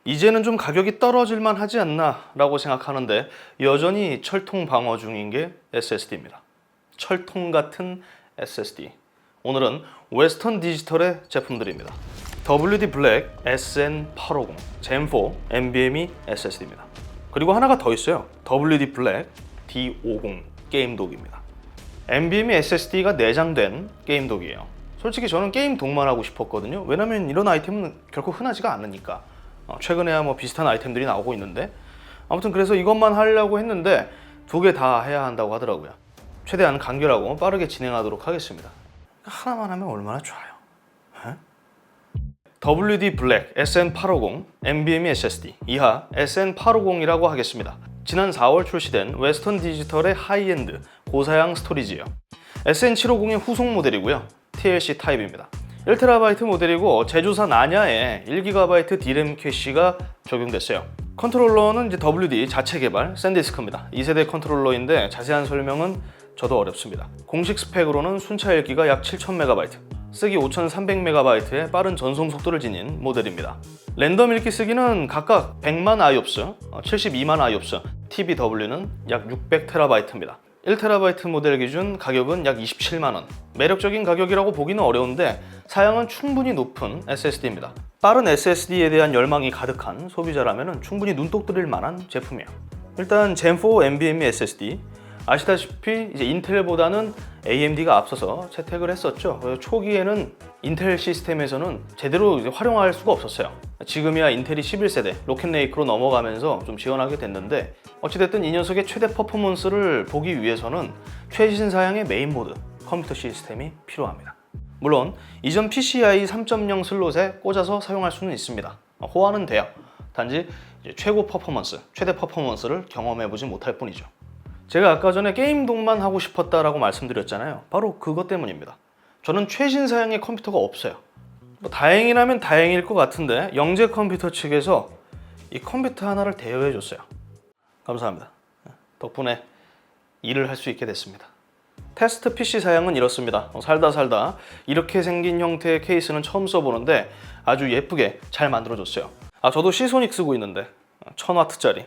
이제는 좀 가격이 떨어질만 하지 않나 라고 생각하는데 여전히 철통 방어 중인 게 SSD입니다. 철통 같은 SSD. 오늘은 웨스턴 디지털의 제품들입니다. WD 블랙 SN850 Gen4 NVMe SSD입니다. 그리고 하나가 더 있어요. WD 블랙 D50 게임 도구입니다. NVMe SSD가 내장된 게임 도구예요. 솔직히 저는 게임 독만 하고 싶었거든요. 왜냐면 이런 아이템은 결코 흔하지가 않으니까. 최근에야 뭐 비슷한 아이템들이 나오고 있는데 아무튼 그래서 이것만 하려고 했는데 두 개 다 해야 한다고 하더라고요. 최대한 간결하고 빠르게 진행하도록 하겠습니다. 하나만 하면 얼마나 좋아요. 에? WD 블랙 SN850 NVMe SSD 이하 SN850이라고 하겠습니다. 지난 4월 출시된 웨스턴 디지털의 하이엔드 고사양 스토리지예요. SN750의 후속 모델이고요. TLC 타입입니다. 1TB 모델이고 제조사 나냐에 1GB D램 캐시가 적용됐어요. 컨트롤러는 이제 WD 자체 개발 샌디스크입니다. 2세대 컨트롤러인데 자세한 설명은 저도 어렵습니다. 공식 스펙으로는 순차 읽기가 약 7000MB, 쓰기 5300MB의 빠른 전송 속도를 지닌 모델입니다. 랜덤 읽기 쓰기는 각각 100만 IOPS, 72만 IOPS, TBW는 약 600TB입니다. 1TB 모델 기준 가격은 약 27만원. 매력적인 가격이라고 보기는 어려운데 사양은 충분히 높은 SSD입니다. 빠른 SSD에 대한 열망이 가득한 소비자라면 충분히 눈독 들일 만한 제품이에요. 일단 Gen4 NVMe SSD 아시다시피 이제 인텔보다는 AMD가 앞서서 채택을 했었죠. 초기에는 인텔 시스템에서는 제대로 활용할 수가 없었어요. 지금이야 인텔이 11세대 로켓레이크로 넘어가면서 좀 지원하게 됐는데 어찌됐든 이 녀석의 최대 퍼포먼스를 보기 위해서는 최신 사양의 메인보드 컴퓨터 시스템이 필요합니다. 물론 이전 PCIe 3.0 슬롯에 꽂아서 사용할 수는 있습니다. 호환은 돼요. 단지 최고 퍼포먼스, 최대 퍼포먼스를 경험해보지 못할 뿐이죠. 제가 아까 전에 게임 독만 하고 싶었다라고 말씀드렸잖아요. 바로 그것 때문입니다. 저는 최신 사양의 컴퓨터가 없어요. 뭐 다행이라면 다행일 것 같은데 영재 컴퓨터 측에서 이 컴퓨터 하나를 대여해 줬어요. 감사합니다. 덕분에 일을 할 수 있게 됐습니다. 테스트 PC 사양은 이렇습니다. 살다 이렇게 생긴 형태의 케이스는 처음 써보는데 아주 예쁘게 잘 만들어줬어요. 저도 시소닉 쓰고 있는데 1000W짜리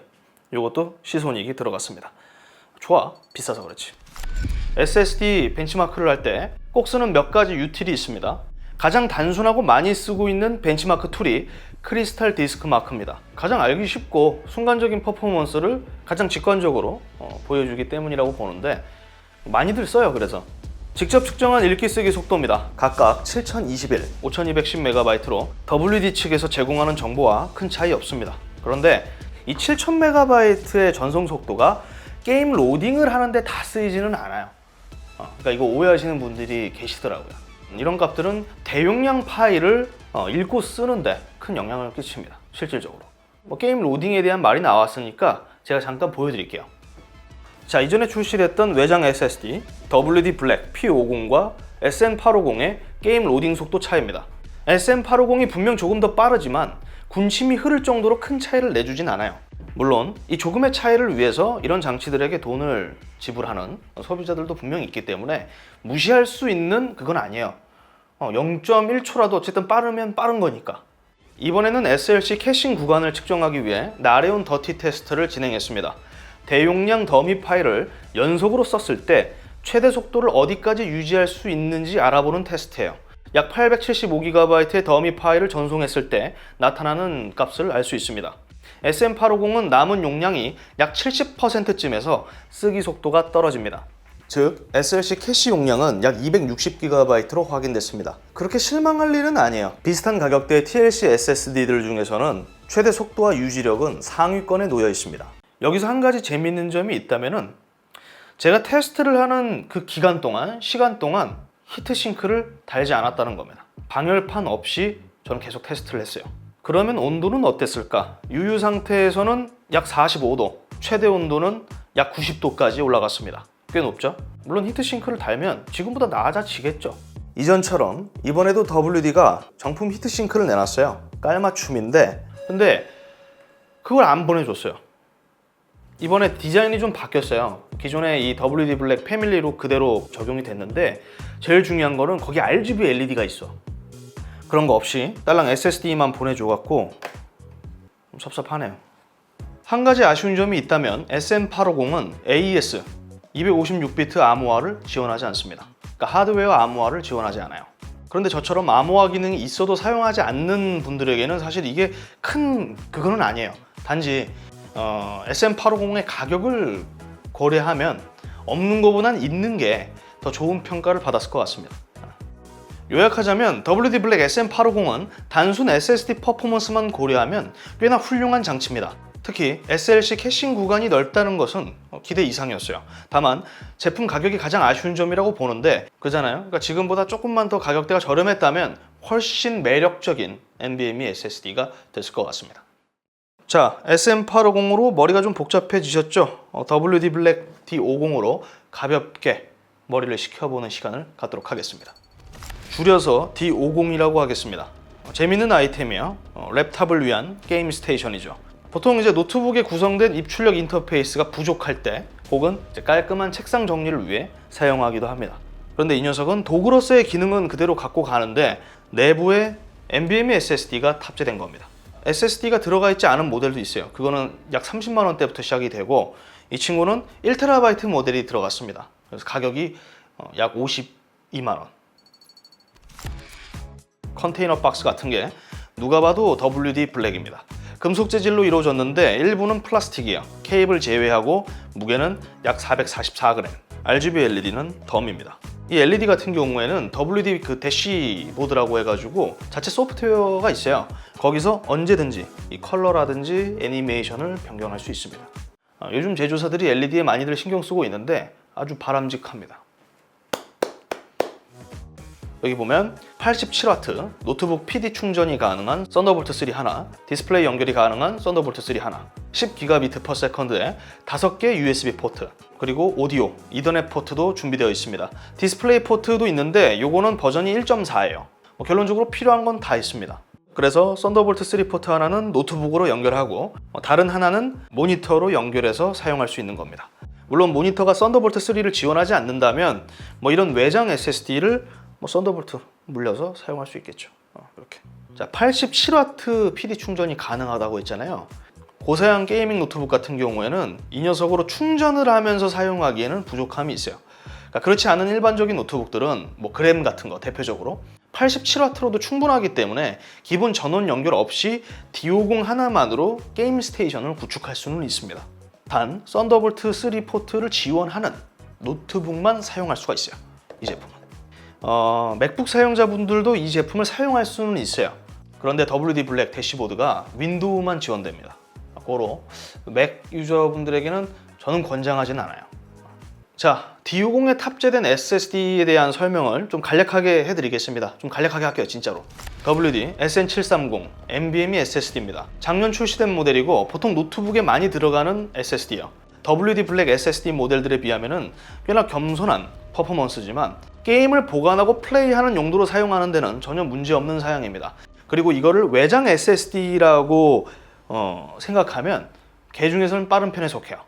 이것도 시소닉이 들어갔습니다. 좋아, 비싸서 그렇지. SSD 벤치마크를 할 때 꼭 쓰는 몇 가지 유틸이 있습니다. 가장 단순하고 많이 쓰고 있는 벤치마크 툴이 크리스탈 디스크 마크입니다. 가장 알기 쉽고 순간적인 퍼포먼스를 가장 직관적으로 보여주기 때문이라고 보는데 많이들 써요. 그래서 직접 측정한 읽기 쓰기 속도입니다. 각각 7021, 5210MB로 WD 측에서 제공하는 정보와 큰 차이 없습니다. 그런데 이 7000MB의 전송 속도가 게임 로딩을 하는데 다 쓰이지는 않아요. 그러니까 이거 오해하시는 분들이 계시더라고요. 이런 값들은 대용량 파일을 읽고 쓰는데 큰 영향을 끼칩니다. 실질적으로. 게임 로딩에 대한 말이 나왔으니까 제가 잠깐 보여드릴게요. 자, 이전에 출시됐던 외장 SSD WD 블랙 P50과 SN850의 게임 로딩 속도 차이입니다. SN850이 분명 조금 더 빠르지만 군침이 흐를 정도로 큰 차이를 내주진 않아요. 물론 이 조금의 차이를 위해서 이런 장치들에게 돈을 지불하는 소비자들도 분명히 있기 때문에 무시할 수 있는 그건 아니에요. 0.1초라도 어쨌든 빠르면 빠른 거니까. 이번에는 SLC 캐싱 구간을 측정하기 위해 나레온 더티 테스트를 진행했습니다. 대용량 더미 파일을 연속으로 썼을 때 최대 속도를 어디까지 유지할 수 있는지 알아보는 테스트예요. 약 875GB의 더미 파일을 전송했을 때 나타나는 값을 알 수 있습니다. SN850은 남은 용량이 약 70%쯤에서 쓰기 속도가 떨어집니다. 즉, SLC 캐시 용량은 약 260GB로 확인됐습니다. 그렇게 실망할 일은 아니에요. 비슷한 가격대의 TLC SSD들 중에서는 최대 속도와 유지력은 상위권에 놓여 있습니다. 여기서 한 가지 재미있는 점이 있다면은 제가 테스트를 하는 그 시간 동안 히트싱크를 달지 않았다는 겁니다. 방열판 없이 저는 계속 테스트를 했어요. 그러면 온도는 어땠을까? 유유 상태에서는 약 45도, 최대 온도는 약 90도까지 올라갔습니다. 꽤 높죠? 물론 히트싱크를 달면 지금보다 낮아지겠죠. 이전처럼 이번에도 WD가 정품 히트싱크를 내놨어요. 깔맞춤인데 근데 그걸 안 보내줬어요. 이번에 디자인이 좀 바뀌었어요. 기존에 이 WD 블랙 패밀리로 그대로 적용이 됐는데 제일 중요한 거는 거기 RGB LED가 있어. 그런 거 없이 딸랑 SSD만 보내줘갖고 좀 섭섭하네요. 한 가지 아쉬운 점이 있다면 SM850은 AES 256비트 암호화를 지원하지 않습니다. 그러니까 하드웨어 암호화를 지원하지 않아요. 그런데 저처럼 암호화 기능이 있어도 사용하지 않는 분들에게는 사실 이게 큰 그거는 아니에요. 단지 SM850의 가격을 고려하면 없는 것보단 있는 게 더 좋은 평가를 받았을 것 같습니다. 요약하자면 WD 블랙 SM850은 단순 SSD 퍼포먼스만 고려하면 꽤나 훌륭한 장치입니다. 특히 SLC 캐싱 구간이 넓다는 것은 기대 이상이었어요. 다만 제품 가격이 가장 아쉬운 점이라고 보는데 그잖아요. 그러니까 지금보다 조금만 더 가격대가 저렴했다면 훨씬 매력적인 NVMe SSD가 됐을 것 같습니다. 자, SM850으로 머리가 좀 복잡해지셨죠? WD 블랙 D50으로 가볍게 머리를 식혀보는 시간을 갖도록 하겠습니다. 줄여서 D50이라고 하겠습니다. 재밌는 아이템이요. 랩탑을 위한 게임 스테이션이죠. 보통 이제 노트북에 구성된 입출력 인터페이스가 부족할 때 혹은 깔끔한 책상 정리를 위해 사용하기도 합니다. 그런데 이 녀석은 도구로서의 기능은 그대로 갖고 가는데 내부에 NVMe SSD가 탑재된 겁니다. SSD가 들어가 있지 않은 모델도 있어요. 그거는 약 30만 원대부터 시작이 되고 이 친구는 1TB 모델이 들어갔습니다. 그래서 가격이 약 52만 원. 컨테이너 박스 같은 게 누가 봐도 WD 블랙입니다. 금속 재질로 이루어졌는데 일부는 플라스틱이에요. 케이블 제외하고 무게는 약 444g. RGB LED는 덤입니다. 이 LED 같은 경우에는 WD 그 대시보드라고 해가지고 자체 소프트웨어가 있어요. 거기서 언제든지 이 컬러라든지 애니메이션을 변경할 수 있습니다. 요즘 제조사들이 LED에 많이들 신경 쓰고 있는데 아주 바람직합니다. 여기 보면 87W 노트북 PD 충전이 가능한 썬더볼트 3 하나, 디스플레이 연결이 가능한 썬더볼트 3 하나, 10GB/s에 5개 USB 포트, 그리고 오디오, 이더넷 포트도 준비되어 있습니다. 디스플레이 포트도 있는데 요거는 버전이 1.4예요. 결론적으로 필요한 건 다 있습니다. 그래서 썬더볼트 3 포트 하나는 노트북으로 연결하고 다른 하나는 모니터로 연결해서 사용할 수 있는 겁니다. 물론 모니터가 썬더볼트 3를 지원하지 않는다면 이런 외장 SSD를 썬더볼트 물려서 사용할 수 있겠죠. 이렇게. 자, 87W PD 충전이 가능하다고 했잖아요. 고사양 게이밍 노트북 같은 경우에는 이 녀석으로 충전을 하면서 사용하기에는 부족함이 있어요. 그러니까 그렇지 않은 일반적인 노트북들은 그램 같은 거 대표적으로 87W로도 충분하기 때문에 기본 전원 연결 없이 D50 하나만으로 게임 스테이션을 구축할 수는 있습니다. 단 썬더볼트 3 포트를 지원하는 노트북만 사용할 수가 있어요. 이 제품은. 맥북 사용자분들도 이 제품을 사용할 수는 있어요. 그런데 WD 블랙 대시보드가 윈도우만 지원됩니다. 고로 맥 유저분들에게는 저는 권장하진 않아요. 자, D50에 탑재된 SSD에 대한 설명을 좀 간략하게 해드리겠습니다. 좀 간략하게 할게요, 진짜로. WD SN730 NVMe SSD입니다. 작년 출시된 모델이고 보통 노트북에 많이 들어가는 SSD예요. WD 블랙 SSD 모델들에 비하면 꽤나 겸손한 퍼포먼스지만 게임을 보관하고 플레이하는 용도로 사용하는 데는 전혀 문제없는 사양입니다. 그리고 이거를 외장 SSD라고 생각하면 개 중에서는 빠른 편에 속해요.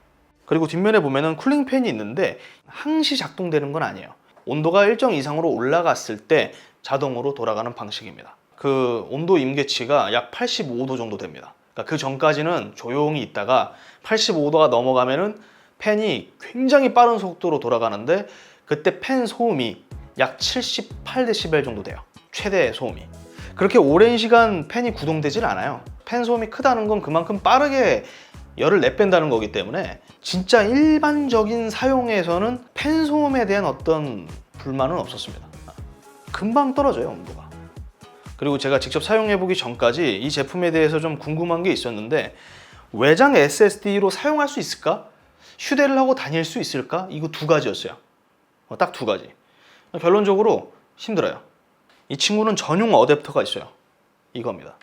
그리고 뒷면에 보면은 쿨링 팬이 있는데 항시 작동되는 건 아니에요. 온도가 일정 이상으로 올라갔을 때 자동으로 돌아가는 방식입니다. 그 온도 임계치가 약 85도 정도 됩니다. 그러니까 그 전까지는 조용히 있다가 85도가 넘어가면은 팬이 굉장히 빠른 속도로 돌아가는데 그때 팬 소음이 약 78dB 정도 돼요. 최대 소음이. 그렇게 오랜 시간 팬이 구동되질 않아요. 팬 소음이 크다는 건 그만큼 빠르게 열을 내뺀다는 거기 때문에 진짜 일반적인 사용에서는 팬 소음에 대한 어떤 불만은 없었습니다. 금방 떨어져요, 온도가. 그리고 제가 직접 사용해보기 전까지 이 제품에 대해서 좀 궁금한 게 있었는데 외장 SSD로 사용할 수 있을까? 휴대를 하고 다닐 수 있을까? 이거 두 가지였어요. 딱 두 가지. 결론적으로 힘들어요. 이 친구는 전용 어댑터가 있어요. 이겁니다.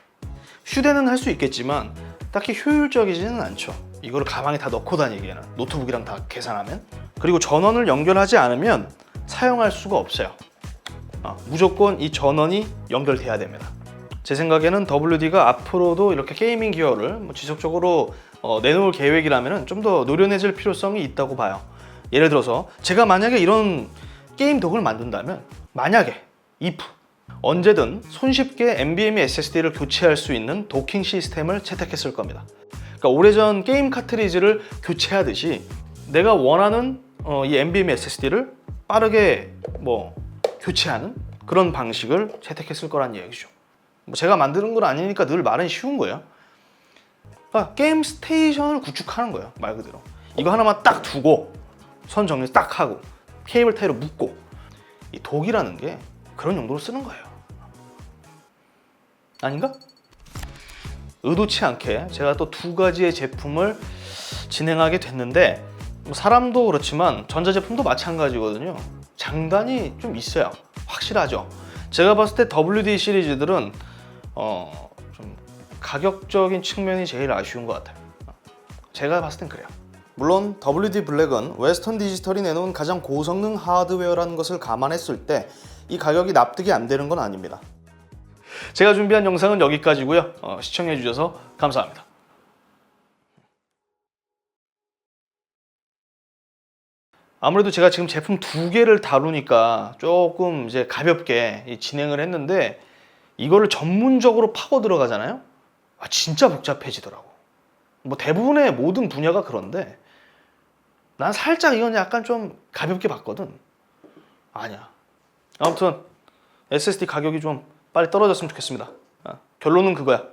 휴대는 할 수 있겠지만 딱히 효율적이지는 않죠. 이거를 가방에 다 넣고 다니기에는, 노트북이랑 다 계산하면. 그리고 전원을 연결하지 않으면 사용할 수가 없어요. 무조건 이 전원이 연결돼야 됩니다. 제 생각에는 WD가 앞으로도 이렇게 게이밍 기어를 지속적으로 내놓을 계획이라면 좀 더 노련해질 필요성이 있다고 봐요. 예를 들어서 제가 만약에 이런 게임 덕을 만든다면, 만약에 if 언제든 손쉽게 NVMe SSD를 교체할 수 있는 도킹 시스템을 채택했을 겁니다. 그러니까 오래전 게임 카트리지를 교체하듯이 내가 원하는 이 NVMe SSD를 빠르게 교체하는 그런 방식을 채택했을 거란 얘기죠. 제가 만드는 건 아니니까 늘 말은 쉬운 거예요. 그러니까 게임 스테이션을 구축하는 거예요, 말 그대로. 이거 하나만 딱 두고 선 정리 딱 하고 케이블 타이로 묶고, 이 독이라는 게 그런 용도로 쓰는 거예요. 아닌가? 의도치 않게 제가 또 두 가지의 제품을 진행하게 됐는데, 사람도 그렇지만 전자제품도 마찬가지거든요. 장단이 좀 있어요. 확실하죠. 제가 봤을 때 WD 시리즈들은 좀 가격적인 측면이 제일 아쉬운 것 같아요. 제가 봤을 땐 그래요. 물론 WD 블랙은 웨스턴 디지털이 내놓은 가장 고성능 하드웨어라는 것을 감안했을 때 이 가격이 납득이 안 되는 건 아닙니다. 제가 준비한 영상은 여기까지고요. 시청해 주셔서 감사합니다. 아무래도 제가 지금 제품 두 개를 다루니까 조금 이제 가볍게 진행을 했는데, 이거를 전문적으로 파고 들어가잖아요. 진짜 복잡해지더라고. 대부분의 모든 분야가 그런데 난 살짝 이건 약간 좀 가볍게 봤거든. 아니야. 아무튼 SSD 가격이 좀 빨리 떨어졌으면 좋겠습니다. 결론은 그거야.